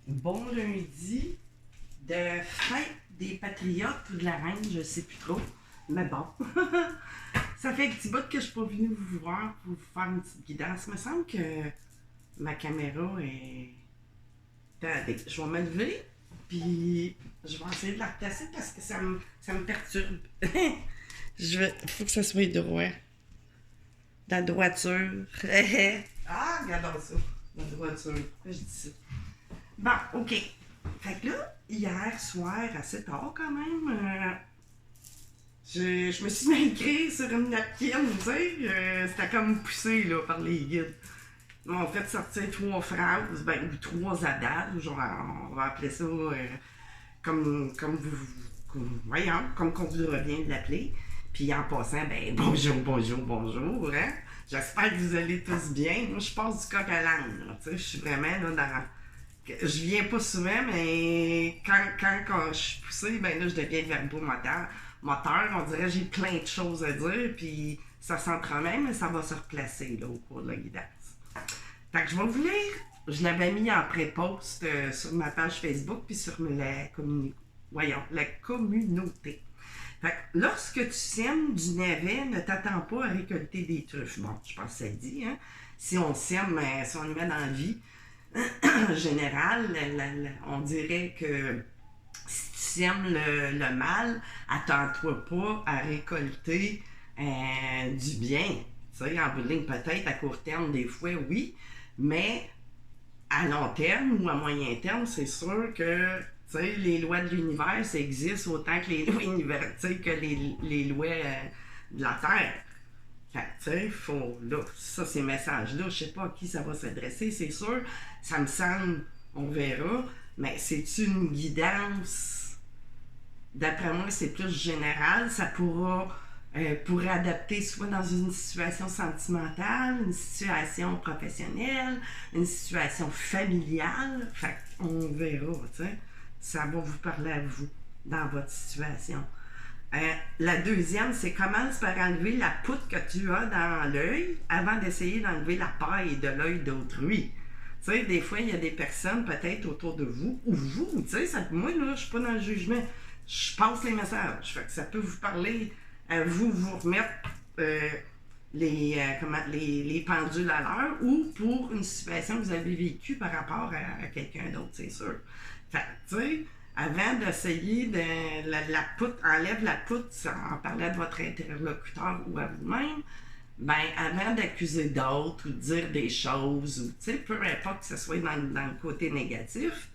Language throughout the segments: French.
Bon lundi de fête des Patriotes ou de la Reine, je sais plus trop. Mais bon, ça fait un petit bout que je suis pas venue vous voir pour vous faire une petite guidance. Il me semble que ma caméra est... Attendez, je vais me lever, puis je vais essayer de la replacer parce que ça me perturbe. Faut que ça soit droit. La droiture. Ah, regardons ça. La droiture. Pourquoi je dis ça? Bon, OK. Fait que là, hier soir, assez tard quand même, je me suis mis écrit sur une napkin, tu sais. C'était comme poussé là, par les guides. Ils m'ont fait sortir 3 phrases, ou 3 adages, genre, on va appeler ça comme qu'on voudrait bien l'appeler. Puis en passant, bonjour, hein. J'espère que vous allez tous bien. Moi, je passe du coq à l'âne, tu sais. Je suis vraiment là dans... Je viens pas souvent, mais quand je suis poussée, ben là, je deviens verbomoteur. On dirait que j'ai plein de choses à dire, puis ça s'entremêle, mais ça va se replacer là, au cours de la guidance. Fait que je vais vous lire. Je l'avais mis en pré-post sur ma page Facebook, puis sur la communauté. Fait que lorsque tu sèmes du navet, ne t'attends pas à récolter des truffes. Bon, je pense que ça dit, hein. Si on sème, si on le met dans la vie, en général, on dirait que si tu sèmes le mal, attends-toi pas à récolter du bien. Tu sais, en bout de ligne, peut-être à court terme, des fois, oui, mais à long terme ou à moyen terme, c'est sûr que les lois de l'univers, ça existe autant que les lois que les lois de la Terre. Fait que, tu sais, faut, là, ça, ces messages-là, je sais pas à qui ça va s'adresser, c'est sûr, ça me semble, on verra, mais c'est une guidance, d'après moi, c'est plus général, ça pourrait adapter soit dans une situation sentimentale, une situation professionnelle, une situation familiale, fait qu'on verra, tu sais, ça va vous parler à vous, dans votre situation. La deuxième, c'est commence par enlever la poutre que tu as dans l'œil avant d'essayer d'enlever la paille de l'œil d'autrui. Tu sais, des fois, il y a des personnes peut-être autour de vous, ou vous, tu sais, moi, là, je suis pas dans le jugement. Je passe les messages. Fait que ça peut vous parler à vous remettre les pendules à l'heure ou pour une situation que vous avez vécue par rapport à quelqu'un d'autre, c'est sûr. Fait que, tu sais, avant d'essayer de la poutre, enlève la poutre, en parlant de votre interlocuteur ou à vous-même, ben avant d'accuser d'autres ou de dire des choses, ou tu sais, peu importe que ce soit dans le côté négatif,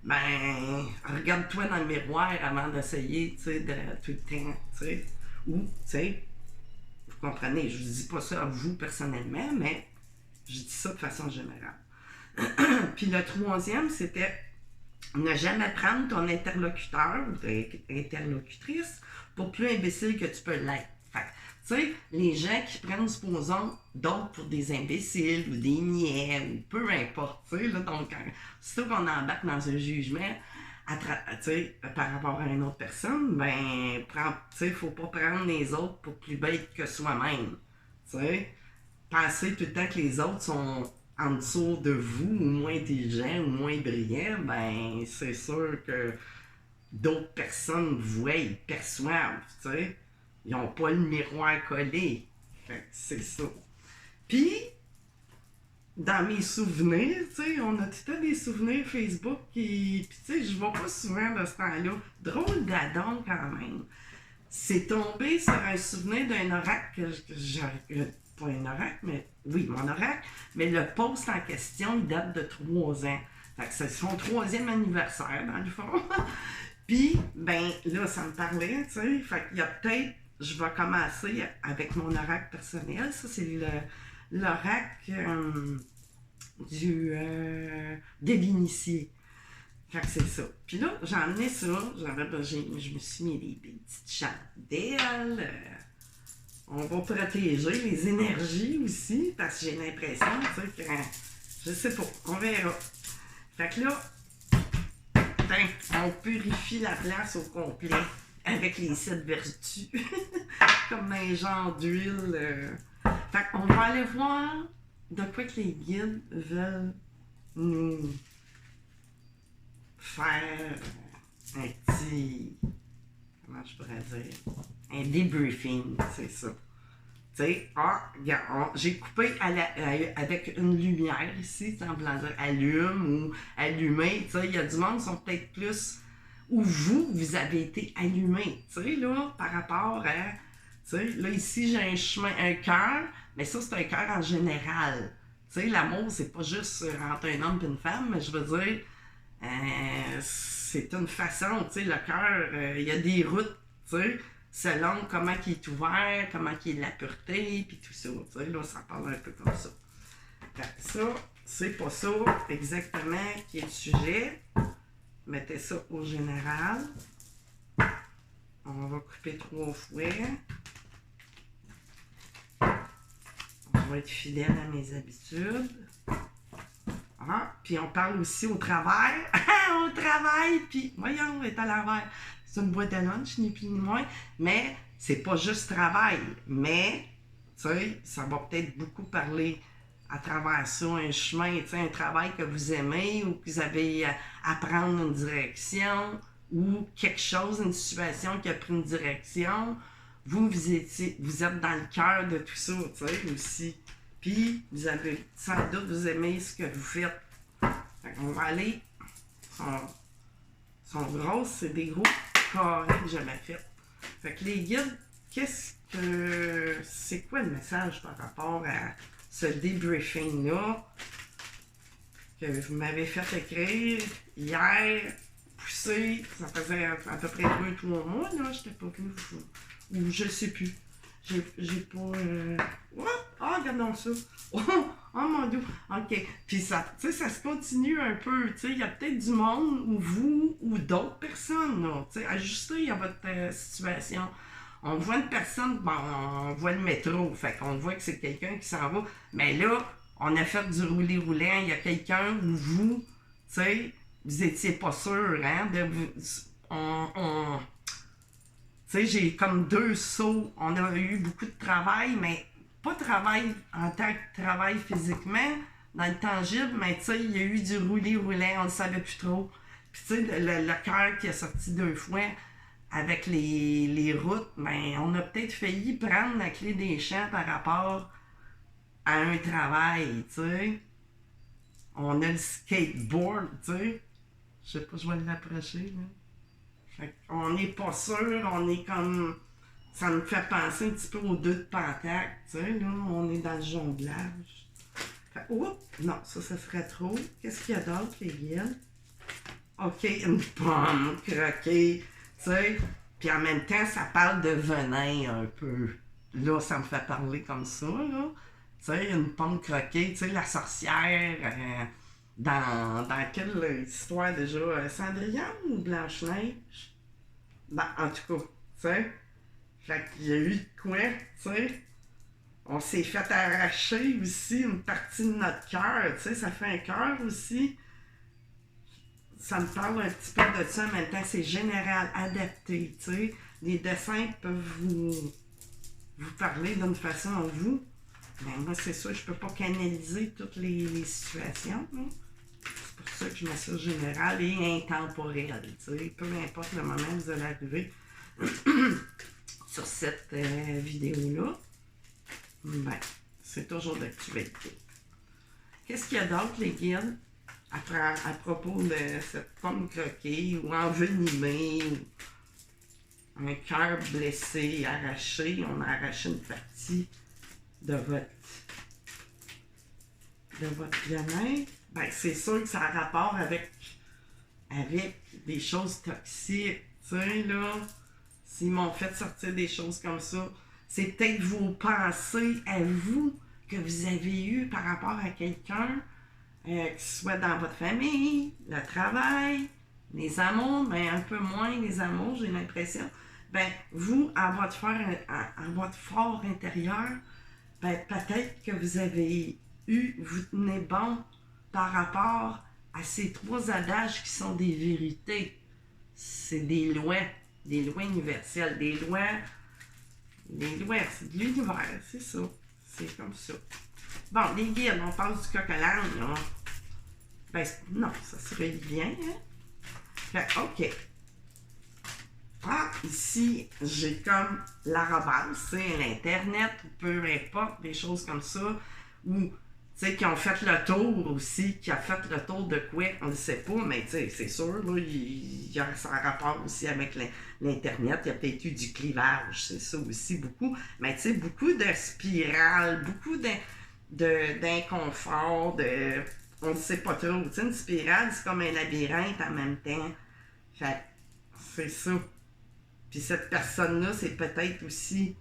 ben regarde-toi dans le miroir avant d'essayer, tu sais, de tout le temps, tu sais, ou, tu sais, vous comprenez, je ne dis pas ça à vous personnellement, mais je dis ça de façon générale. Puis le troisième, c'était ne jamais prendre ton interlocuteur ou ton interlocutrice pour plus imbécile que tu peux l'être. Fait tu sais, les gens qui prennent, supposons, d'autres pour des imbéciles ou des niais ou peu importe, tu sais, là, donc, surtout qu'on embarque dans un jugement par rapport à une autre personne, ben, faut pas prendre les autres pour plus bêtes que soi-même, tu sais. Penser tout le temps que les autres sont en dessous de vous, ou moins intelligents, ou moins brillants, ben, c'est sûr que d'autres personnes voient, ils perçoivent, tu sais. Ils n'ont pas le miroir collé. Fait que c'est ça. Puis, dans mes souvenirs, tu sais, on a tout le temps des souvenirs Facebook qui. Puis, tu sais, je vois pas souvent de ce temps-là. Drôle d'adon quand même. C'est tombé sur un souvenir d'un oracle que j'ai. Pas un oracle, mais. Oui, mon oracle. Mais le post en question, il date de 3 ans. Fait que c'est son 3e anniversaire, dans le fond. Puis, ben, là, ça me parlait, tu sais. Fait qu'il y a peut-être. Je vais commencer avec mon oracle personnel. Ça, c'est l'oracle de l'initié. Fait que c'est ça. Puis là, j'ai emmené ça. Je me suis mis des petites chandelles. On va protéger les énergies aussi, parce que j'ai l'impression, tu sais, que. Je sais pas. On verra. Fait que là, on purifie la place au complet avec les 7 vertus. Comme un genre d'huile. Fait qu'on va aller voir de quoi que les guides veulent nous faire un petit, comment je pourrais dire, un debriefing, c'est ça. Tu sais, regarde, j'ai coupé avec une lumière ici, semblant dire allume ou allumé. Tu sais, il y a du monde qui sont peut-être plus où vous avez été allumé, tu sais, là, par rapport à, tu sais, là, ici, j'ai un chemin, un cœur, mais ça, c'est un cœur en général. Tu sais, l'amour, c'est pas juste entre un homme et une femme, mais je veux dire, c'est une façon, tu sais, le cœur, il y a des routes, tu sais, selon comment il est ouvert, comment il est la pureté, puis tout ça, tu sais, là, ça parle un peu comme ça. Ça, c'est pas ça exactement qui est le sujet. Mettez ça au général. On va couper 3 fouets. On va être fidèle à mes habitudes. Puis on parle aussi au travail. Au travail, puis voyons, on est à l'envers. C'est une boîte à lunch, ni plus ni moins. Mais c'est pas juste travail. Mais, tu sais, ça va peut-être beaucoup parler à travers ça, un chemin, un travail que vous aimez ou que vous avez à prendre une direction ou quelque chose, une situation qui a pris une direction. Vous êtes dans le cœur de tout ça, tu sais, aussi. Puis, vous avez sans doute, vous aimez ce que vous faites. Fait qu'on va aller. Sont grosses, c'est des gros carrés que j'avais fait. Fait que les guides, c'est quoi le message par rapport à ce debriefing-là que vous m'avez fait écrire hier, poussé, ça faisait à peu près 2-3 mois, là, je t'ai pas vu, ou je sais plus. J'ai pas... regardons ça. Oh mon Dieu. OK. Puis ça, tu sais, ça se continue un peu. Tu sais, il y a peut-être du monde, ou vous, ou d'autres personnes, là. Tu sais, ajustez à votre situation. On voit une personne, bon, on voit le métro, fait qu'on voit que c'est quelqu'un qui s'en va. Mais là, on a fait du rouler-roulant, il y a quelqu'un ou vous, tu sais, vous étiez pas sûr, hein, de vous... Tu sais, j'ai comme 2 sauts. On a eu beaucoup de travail, mais pas travail en tant que travail physiquement, dans le tangible, mais tu sais, il y a eu du rouler-roulant, on ne savait plus trop. Puis tu sais, le cœur qui a sorti 2 fois avec les routes, ben, on a peut-être failli prendre la clé des champs par rapport à un travail, tu sais. On a le skateboard, tu sais. Je sais pas, je vais l'approcher, là. Fait qu'on n'est pas sûr, on est comme... Ça me fait penser un petit peu aux 2 de Pentacle, tu sais, là, on est dans le jonglage. Fait, non, ça serait trop. Qu'est-ce qu'il y a d'autre, les guides? OK, une pomme croquée, tu sais. Puis en même temps, ça parle de venin un peu. Là, ça me fait parler comme ça, là. Tu sais, une pomme croquée, tu sais, la sorcière... Dans quelle histoire déjà? Cendrillon ou Blanche-Neige? Ben, en tout cas, tu sais. Fait qu'il y a eu de quoi, tu sais. On s'est fait arracher aussi une partie de notre cœur, tu sais. Ça fait un cœur aussi. Ça me parle un petit peu de ça, en même temps, c'est général, adapté, tu sais. Les dessins peuvent vous parler d'une façon à vous. Mais moi, c'est ça, je peux pas canaliser toutes les situations, hein. C'est pour ça que je mets ça général et intemporel. T'sais. Peu importe le moment où vous allez arriver sur cette vidéo-là, ben, c'est toujours d'actualité. Qu'est-ce qu'il y a d'autre, les guides, à propos de cette pomme croquée ou envenimée, ou un cœur blessé, arraché, on a arraché une partie de votre bien-être? Ben, c'est sûr que ça a rapport avec des choses toxiques, tu sais, là. S'ils m'ont fait sortir des choses comme ça, c'est peut-être vos pensées à vous que vous avez eues par rapport à quelqu'un, que ce soit dans votre famille, le travail, les amours, mais un peu moins les amours, j'ai l'impression. Ben, vous, à votre fort intérieur, ben, peut-être que vous avez vous tenez bon par rapport à ces 3 adages qui sont des vérités. C'est des lois universelles, des lois, c'est de l'univers, c'est ça. C'est comme ça. Bon, les guides, on parle du coq à l'âne, là. Ben, non, ça serait bien, hein? Fait, OK. Ah, ici, j'ai comme l'arrobase, c'est l'Internet, ou peu importe, des choses comme ça, ou, tu sais, qui ont fait le tour aussi, qui a fait le tour de quoi, on ne sait pas, mais tu sais, c'est sûr, là, il y a ça a rapport aussi avec l'Internet, il y a peut-être eu du clivage, c'est ça aussi, beaucoup, mais tu sais, beaucoup de spirales, beaucoup d'inconfort, on ne sait pas trop, tu sais, une spirale, c'est comme un labyrinthe en même temps, fait c'est ça. Puis cette personne-là, c'est peut-être aussi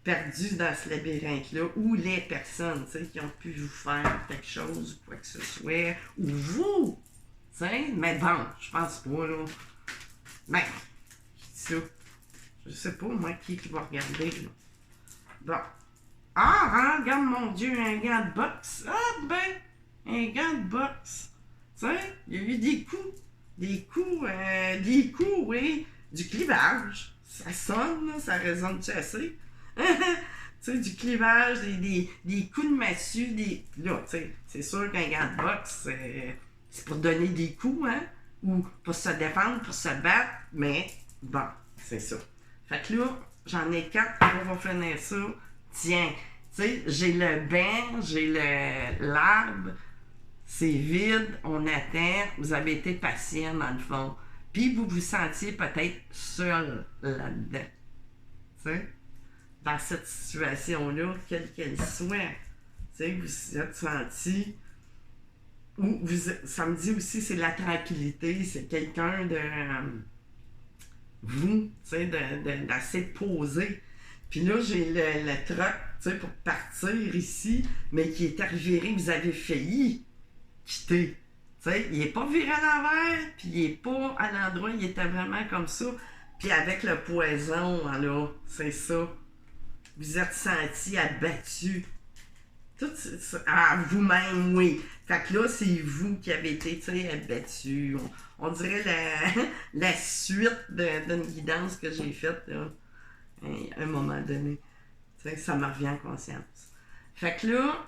perdue dans ce labyrinthe-là, ou les personnes, tu sais, qui ont pu vous faire quelque chose, ou quoi que ce soit, ou vous, tu sais, mais bon, je pense pas, là. Ben, je dis ça. Je sais pas, moi, qui va regarder, là. Bon. Ah, hein, regarde, mon Dieu, un gant de boxe. Ah, ben, un gant de boxe. Tu sais, il y a eu des coups, oui, du clivage. Ça sonne, là, ça résonne-tu assez? Tu sais, du clivage, des coups de massue, là, tu sais, c'est sûr qu'un gant de boxe, c'est pour donner des coups, hein? Ou pour se défendre, pour se battre, mais bon, c'est ça. Fait que là, j'en ai 4, on va finir ça. Tiens, tu sais, j'ai le banc, j'ai l'arbre, c'est vide, on attend, vous avez été patient dans le fond. Puis vous vous sentiez peut-être seul là-dedans. Tu sais, dans cette situation-là, quelle qu'elle soit. Tu sais, vous vous êtes senti. Ou ça me dit aussi, c'est la tranquillité, c'est quelqu'un de. Vous, tu sais, d'assez posé. Puis là, j'ai le truck, tu sais, pour partir ici, mais qui est reviré, vous avez failli quitter. Tu sais, il est pas viré à l'envers, puis il est pas à l'endroit, il était vraiment comme ça. Puis avec le poison, là, c'est ça. Vous êtes senti abattu. Tout à vous-même, oui. Fait que là, c'est vous qui avez été, tu sais, abattu. On dirait la suite d'une guidance que j'ai faite, là, à un moment donné. Tu sais, ça me revient en conscience. Fait que là,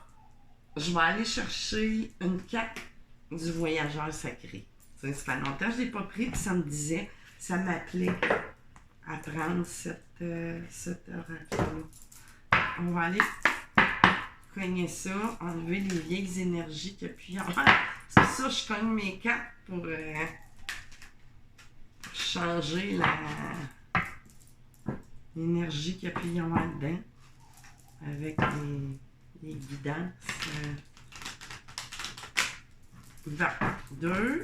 je vais aller chercher une carte du voyageur sacré. Tu sais, ça fait longtemps que je ne l'ai pas pris, puis ça me disait, ça m'appelait à prendre cette oracle-là. On va aller cogner ça, enlever les vieilles énergies qu'il y a pu y avoir. C'est ça, je cogne mes cartes pour changer l'énergie qu'il y a pu y avoir dedans avec les guidances. 2,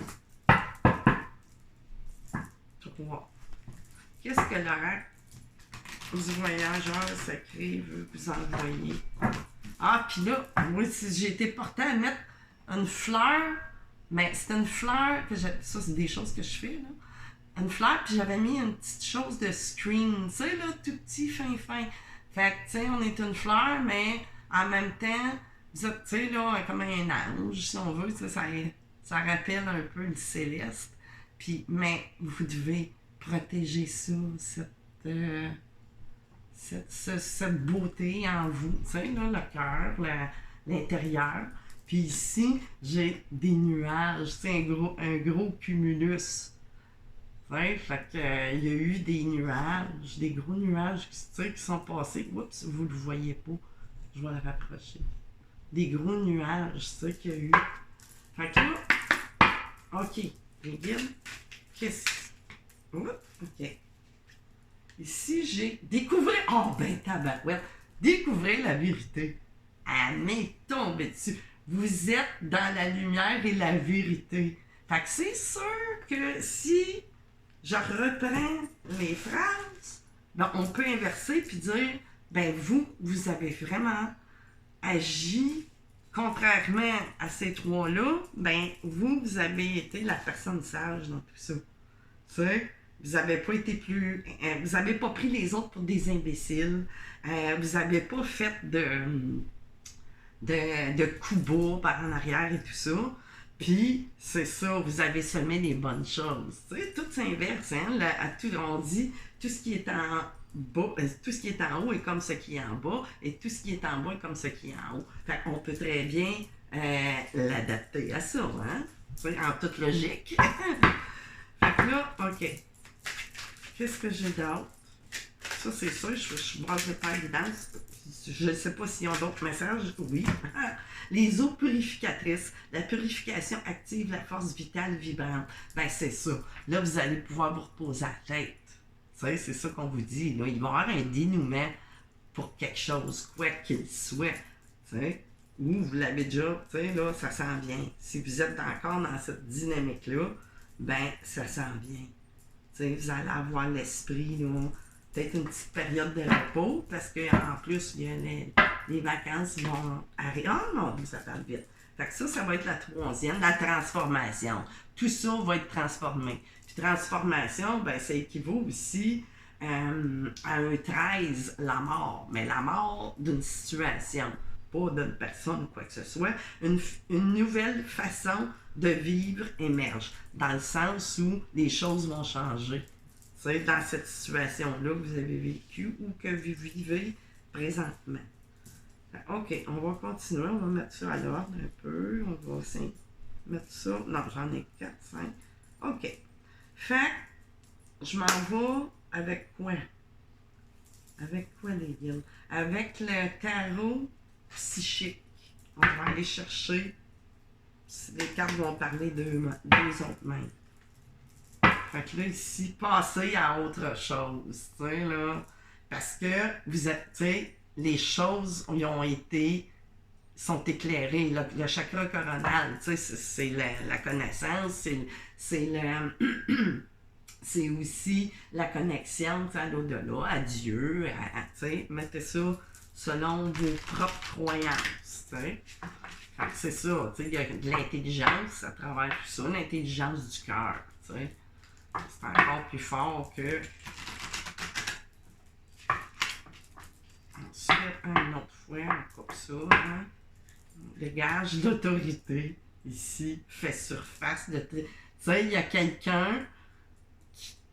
3. Qu'est-ce que l'oracle du voyageur sacré veut vous envoyer? Ah, puis là, moi, si j'ai été portée à mettre une fleur, mais c'est une fleur que ça, c'est des choses que je fais, là. Une fleur, puis j'avais mis une petite chose de screen, tu sais, là, tout petit, fin. Fait que, tu sais, on est une fleur, mais en même temps, vous êtes, tu sais, là, comme un ange, si on veut, ça rappelle un peu le céleste. Puis, mais vous devez protéger ça, cette beauté en vous, tu sais, là, le cœur, l'intérieur. Puis ici, j'ai des nuages, c'est un gros cumulus. Fait que, il y a eu des nuages, des gros nuages qui sont passés. Oups, vous ne le voyez pas. Je vais le rapprocher. Des gros nuages, c'est ça qu'il y a eu. Fait que là, OK, les guides, qu'est-ce que... OK. Ici, j'ai découvert... Oh, ben tabarouette! Découvrez la vérité. Ah, mais tombez dessus. Vous êtes dans la lumière et la vérité. Fait que c'est sûr que si je reprends les phrases, ben on peut inverser puis dire, ben vous avez vraiment agi contrairement à ces trois-là, ben vous avez été la personne sage dans tout ça. Tu sais? Vous n'avez pas été vous n'avez pas pris les autres pour des imbéciles. Vous n'avez pas fait de coups bas par en arrière et tout ça. Puis, c'est ça, vous avez semé les bonnes choses. Tu sais, tout s'inverse, hein? On dit tout ce qui est en bas, tout ce qui est en haut est comme ce qui est en bas, et tout ce qui est en bas est comme ce qui est en haut. Fait qu'on peut très bien l'adapter à ça, hein? tu sais, en toute logique. Fait que là, OK. Qu'est-ce que j'ai d'autre? Ça, c'est ça, je brasse pas évidence. Je ne sais pas s'ils ont d'autres messages. Oui. Les eaux purificatrices. La purification active la force vitale vibrante. Ben, c'est ça. Là, vous allez pouvoir vous reposer la tête. Tu sais, c'est ça qu'on vous dit. Là. Il va y avoir un dénouement pour quelque chose, quoi qu'il soit. Tu sais. Ou vous l'avez déjà, tu sais, là, ça s'en vient. Si vous êtes encore dans cette dynamique-là, ben, ça s'en vient. Tu sais, vous allez avoir l'esprit, là, peut-être une petite période de repos, parce qu'en plus, il y a les vacances qui vont arriver. Ah non, ça passe vite. Fait que ça va être la troisième, la transformation. Tout ça va être transformé. Puis transformation, ben, ça équivaut aussi à un 13, la mort. Mais la mort d'une situation, pas d'une personne ou quoi que ce soit. Une nouvelle façon de vivre émerge, dans le sens où les choses vont changer. C'est dans cette situation-là que vous avez vécu ou que vous vivez présentement. OK, on va continuer, on va mettre ça à l'ordre un peu. On va mettre ça. Non, j'en ai 4, 5. OK. Fait je m'en vais avec quoi? Avec quoi, les guildes? Avec le tarot psychique. On va aller chercher. Les cartes vont parler d'eux autres mêmes. Fait que là, ici, passer à autre chose, tu sais, là. Parce que vous êtes, tu sais, les choses sont éclairées. Le chakra coronal, tu sais, c'est la connaissance, c'est aussi la connexion, à l'au-delà, à Dieu, tu sais, mettez ça selon vos propres croyances, tu sais. C'est ça, tu sais, il y a de l'intelligence à travers tout ça, l'intelligence du cœur, tu sais. C'est encore plus fort que... Ensuite, une autre fois, on coupe ça, hein. Le gage d'autorité, ici, fait surface de... Tu sais, il y a quelqu'un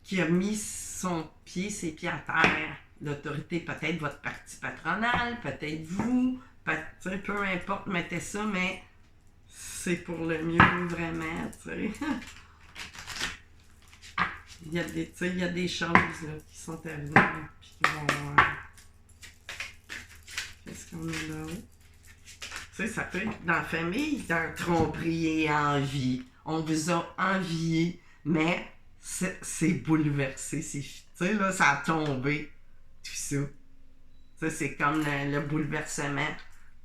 qui a mis ses pieds à terre. L'autorité, peut-être votre parti patronal, peut-être vous, peu importe, mettez ça, mais c'est pour le mieux, vraiment, tu sais. Il y a des choses là, qui sont arrivées, puis qui vont... Qu'est-ce qu'on a là? Tu sais, ça peut être dans la famille, dans tromperie et envie. On vous a envié, mais c'est bouleversé. Tu sais, là, ça a tombé, tout ça. Tu sais, c'est comme le bouleversement.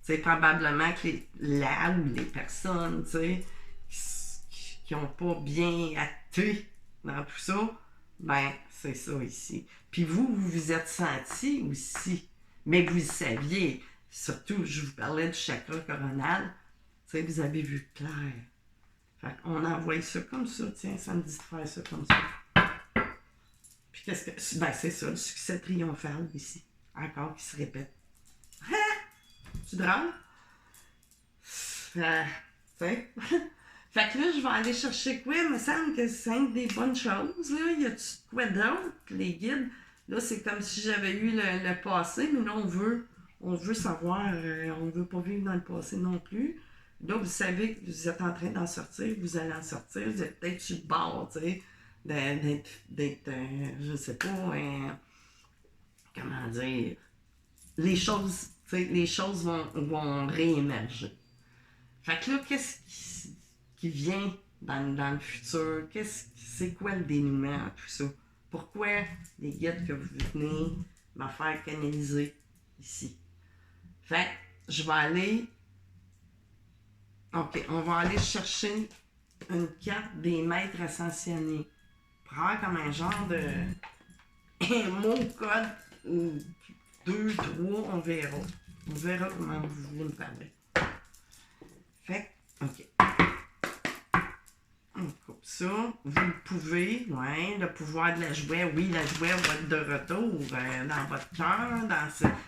Tu sais, probablement que les personnes, tu sais, qui n'ont pas bien acté dans tout ça, ben, c'est ça ici. Puis vous êtes senti aussi, mais vous le saviez. Surtout, je vous parlais du chakra coronal, tu sais, vous avez vu clair. Fait qu'on envoie ça comme ça, tiens, ça me dit de faire ça comme ça. Puis qu'est-ce que... Ben, c'est ça, le succès triomphal ici. Encore qui se répète. Ah! C'est drôle? Tu sais... Fait que là, je vais aller chercher quoi? Il me semble que c'est une des bonnes choses, là. Y a-tu quoi d'autre, les guides? Là, c'est comme si j'avais eu le passé, mais là, on veut savoir, on ne veut pas vivre dans le passé non plus. Là, vous savez que vous êtes en train d'en sortir, vous allez en sortir, vous êtes peut-être sur le bord, tu sais, d'être je sais pas, comment dire, les choses vont réémerger. Fait que là, qu'est-ce qui vient dans le futur? C'est quoi le dénouement à tout ça? Pourquoi les guides que vous venez me faire canaliser ici? Fait que je vais aller... OK, on va aller chercher une carte des maîtres ascensionnés. Pour avoir comme un genre de... un mot code ou 2, 3, on verra. On verra comment vous voulez me parler. Fait que, OK. On coupe ça. Vous pouvez, ouais, le pouvoir de la joie. Oui, la joie va être de retour dans votre cœur,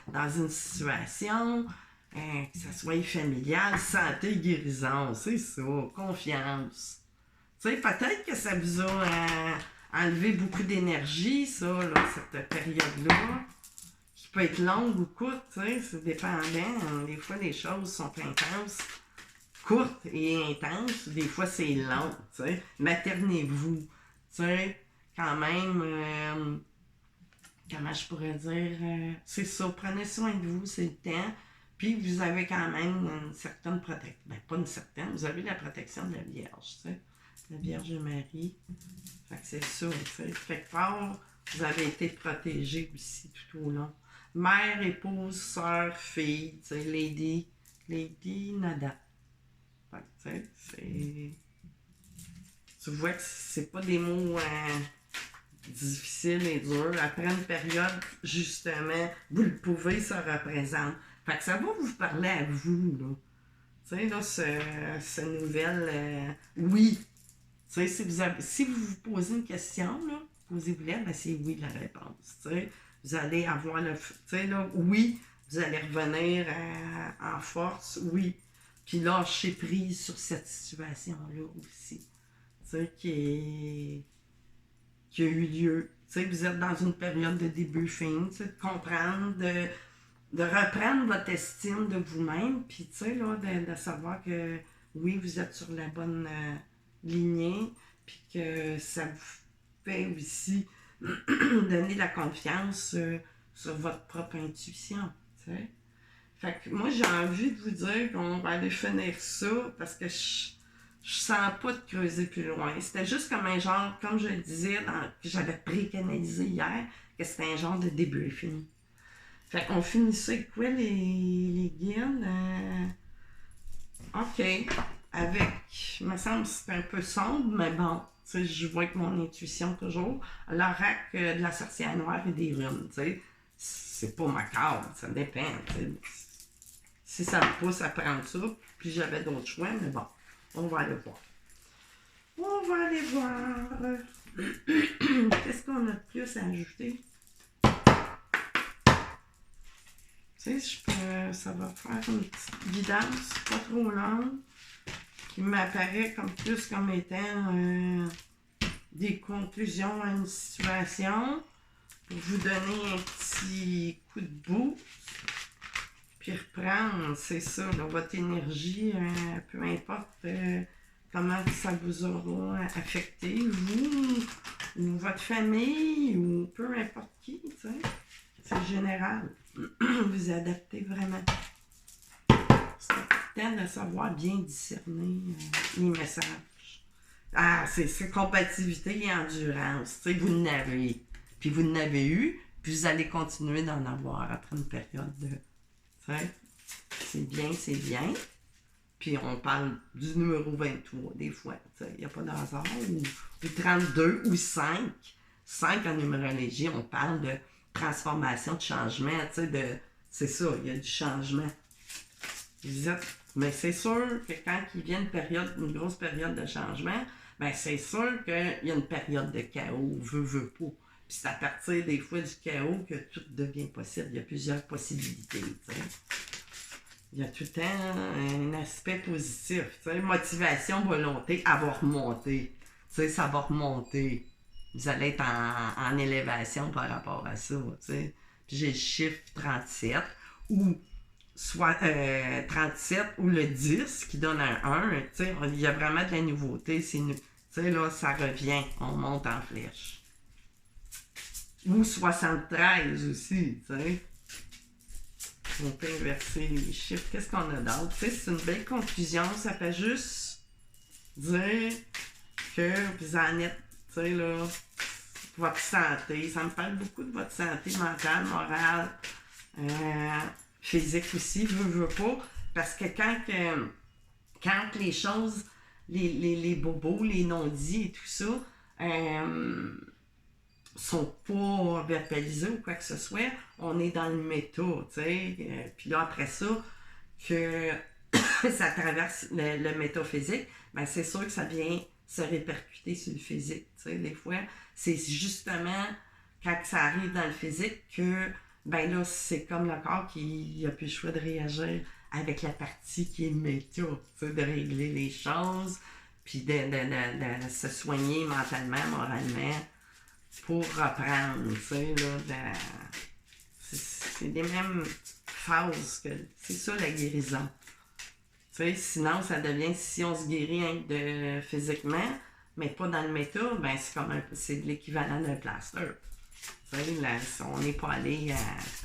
dans une situation, que ça soit familiale, santé, guérison, c'est ça, confiance. Tu sais, peut-être que ça vous a enlevé beaucoup d'énergie, ça, là, cette période-là, qui peut être longue ou courte, tu sais, c'est dépendant. Des fois, les choses sont intenses. courte et intense, des fois c'est long, tu sais. Maternez-vous, tu sais, quand même, comment je pourrais dire, c'est ça, prenez soin de vous, c'est le temps, puis vous avez quand même une certaine protection, ben pas une certaine, vous avez la protection de la Vierge, tu sais, la Vierge Marie, fait que c'est ça, tu sais, quelque part, vous avez été protégés aussi tout au long. Mère, épouse, sœur, fille, tu sais, Lady Nada. Fait que, tu sais, c'est... Tu vois que c'est pas des mots difficiles et durs. Après une période, justement, vous le pouvez, ça représente. Fait que ça va vous parler à vous, là. Tu sais, là, ce nouvelle... oui. Tu sais, si vous vous posez une question, là, posez-vous-la, ben c'est oui la réponse. Tu sais, vous allez avoir le... Tu sais, là, oui, vous allez revenir en force, oui. Puis lâcher prise sur cette situation-là aussi. Tu sais, qui a eu lieu. Tu sais, vous êtes dans une période de début-fin, tu sais, de comprendre, de reprendre votre estime de vous-même, puis tu sais, là, de savoir que oui, vous êtes sur la bonne lignée, puis que ça vous fait aussi donner la confiance sur votre propre intuition, tu sais. Fait que moi, j'ai envie de vous dire qu'on va aller finir ça, parce que je sens pas de creuser plus loin. C'était juste comme un genre, comme je le disais, que j'avais précanalisé hier, que c'était un genre de débriefing. Fait qu'on finissait avec quoi les guides? OK. Avec, il me semble que c'est un peu sombre, mais bon, tu sais, je vois avec mon intuition toujours. L'oracle de la sorcière noire et des runes, tu sais. C'est pas macabre, ça dépend, tu sais. Si ça me pousse à prendre ça, puis j'avais d'autres choix, mais bon, on va aller voir. On va aller voir. Qu'est-ce qu'on a de plus à ajouter? Tu sais, ça va faire une petite guidance pas trop longue qui m'apparaît comme plus comme étant des conclusions à une situation pour vous donner un petit coup de boost. Puis reprendre, c'est ça, là, votre énergie, peu importe comment ça vous aura affecté, vous, ou votre famille, ou peu importe qui, tu sais. C'est général. Vous adaptez vraiment. C'est important de savoir bien discerner les messages. Ah, c'est compatibilité et endurance. Tu sais, vous n'avez. Puis vous n'avez eu, puis vous allez continuer d'en avoir après une période de... Tu sais, c'est bien, c'est bien. Puis on parle du numéro 23, des fois. Il n'y a pas de hasard. Ou 32 ou 5. 5 en numérologie, on parle de transformation, de changement. C'est ça, il y a du changement. Vous êtes, mais c'est sûr que quand il vient une grosse période de changement, ben c'est sûr qu'il y a une période de chaos, veut pas. Puis c'est à partir des fois du chaos que tout devient possible. Il y a plusieurs possibilités. T'sais. Il y a tout le temps un aspect positif. T'sais. Motivation, volonté, avoir remonté. Ça va remonter. Vous allez être en élévation par rapport à ça. T'sais. Puis j'ai le chiffre 37 ou soit 37 ou le 10 qui donne un 1. Il y a vraiment de la nouveauté. Là, ça revient. On monte en flèche. Ou 73 aussi, tu sais. On peut inverser les chiffres. Qu'est-ce qu'on a d'autre? C'est une belle conclusion. Ça fait juste dire que vous en êtes, tu sais, là, votre santé. Ça me parle beaucoup de votre santé mentale, morale, physique aussi, veut pas. Parce que quand les choses, les bobos, les non-dits et tout ça, sont pas verbalisés ou quoi que ce soit, on est dans le méta, tu sais. Puis là, après ça, que ça traverse le métaphysique, ben c'est sûr que ça vient se répercuter sur le physique, tu sais. Des fois, c'est justement quand ça arrive dans le physique que, ben là, c'est comme le corps qui a plus le choix de réagir avec la partie qui est méta, tu sais, de régler les choses, puis de se soigner mentalement, moralement, pour reprendre, tu sais, là, c'est les mêmes phases que... C'est ça, la guérison. sais, sinon, ça devient, si on se guérit hein, physiquement, mais pas dans le méta, ben c'est comme c'est de l'équivalent d'un plaster. Tu sais, on n'est pas allé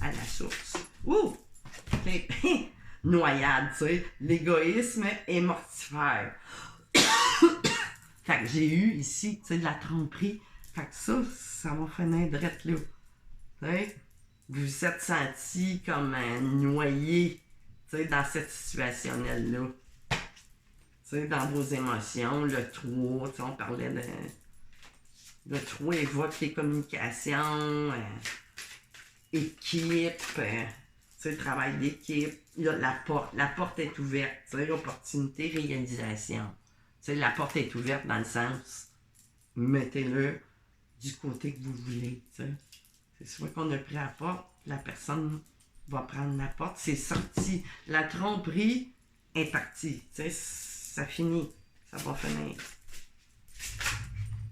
à la source. Ouh! Okay. Noyade, tu sais. L'égoïsme est mortifère. Fait que j'ai eu ici, tu sais, de la tromperie. Fait que ça va finir drette là. Tu sais, vous vous êtes senti comme noyé, tu sais, dans cette situation-là. Tu sais, dans vos émotions, le 3, tu sais, on parlait de... Le 3 évoque les communications, équipe, tu sais, travail d'équipe. Là, la porte est ouverte, tu sais, opportunité, réalisation. Tu sais, la porte est ouverte dans le sens, mettez-le du côté que vous voulez, tu sais. C'est soit qu'on a pris la porte, la personne va prendre la porte, c'est sorti. La tromperie est partie, tu sais, ça finit, ça va finir.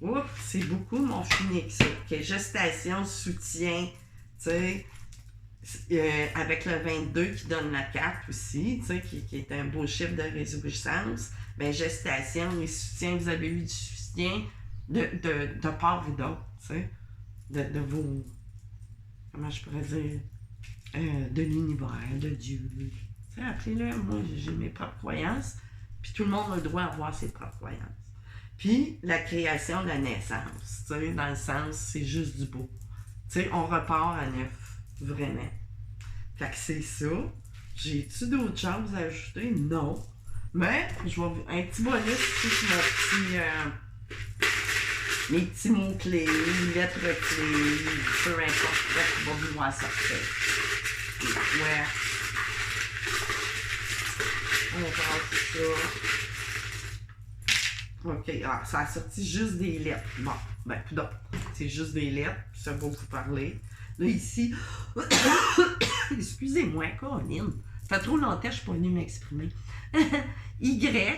Oups, c'est beaucoup mon phoenix, ok, gestation, soutien, tu sais, avec le 22 qui donne la 4 aussi, tu sais, qui est un beau chiffre de réjouissance, ben gestation et soutien, vous avez eu du soutien de part et d'autre, tu sais, de vos, comment je pourrais dire, de l'univers, de Dieu, tu sais, appelez-le, moi j'ai mes propres croyances, puis tout le monde a le droit d'avoir ses propres croyances. Puis la création de la naissance, tu sais, dans le sens, c'est juste du beau. Tu sais, on repart à neuf, vraiment. Fait que c'est ça. J'ai-tu d'autres choses à ajouter? Non. Mais, je vais un petit bonus sur mes petits mots-clés, lettres clés, peu importe quoi qui va vouloir sortir. Ouais. On passe ça. OK, ça a sorti juste des lettres. Bon, ben, non, c'est juste des lettres, ça va vous parler. Là, ici, excusez-moi, Caroline, ça fait trop longtemps que je ne suis pas venue m'exprimer. Y,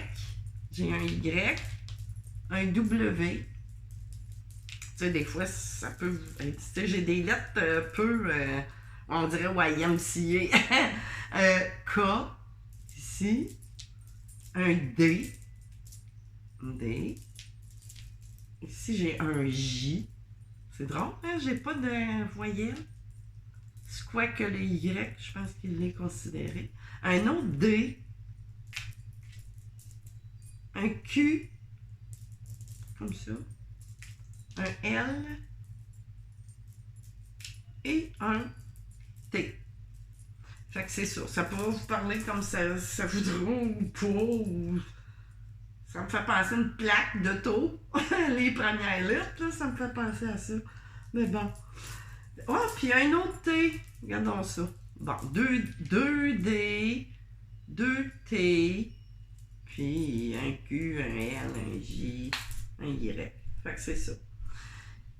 j'ai un Y, un W. Tu sais, des fois, ça peut... Tu sais, j'ai des lettres peu... on dirait YMCA. K, ici, un D. D. Ici, j'ai un J. C'est drôle, hein? J'ai pas de voyelle. C'est quoi que le Y, je pense qu'il l'est considéré. Un autre D. Un Q. Comme ça. Un L. Et un T. Fait que c'est ça. Ça pourra vous parler comme ça voudra ou pas, ou... Ça me fait penser à une plaque d'auto. Les premières lettres, là, ça me fait penser à ça. Mais bon. Oh, puis un autre T. Regardons ça. Bon, 2 D, 2 T, puis un Q, un L, un J, un Y. Fait que c'est ça.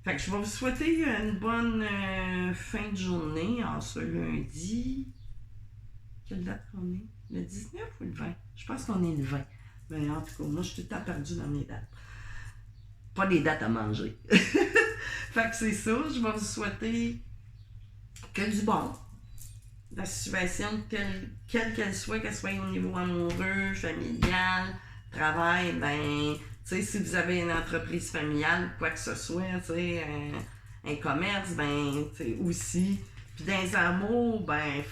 Fait que je vais vous souhaiter une bonne fin de journée en ce lundi. Quelle date on est? Le 19 ou le 20? Je pense qu'on est le 20. Mais en tout cas, moi, je suis tout le temps perdue dans mes dates. Pas des dates à manger. Fait que c'est ça. Je vais vous souhaiter que du bon. La situation, quelle qu'elle soit au niveau amoureux, familial, travail, ben, tu sais, si vous avez une entreprise familiale, quoi que ce soit, tu sais, un commerce, ben, tu sais, aussi. Puis dans les amours, ben,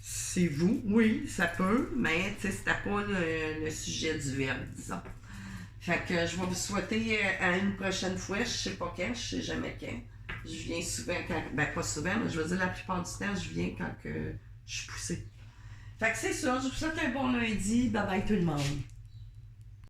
c'est vous, oui, ça peut, mais tu sais, c'était pas le sujet du verbe, disons. Fait que je vais vous souhaiter à une prochaine fois, je sais pas quand, je sais jamais quand. Je viens souvent quand, ben pas souvent, mais je veux dire la plupart du temps, je viens quand que je suis poussée. Fait que c'est ça, je vous souhaite un bon lundi, bye bye tout le monde.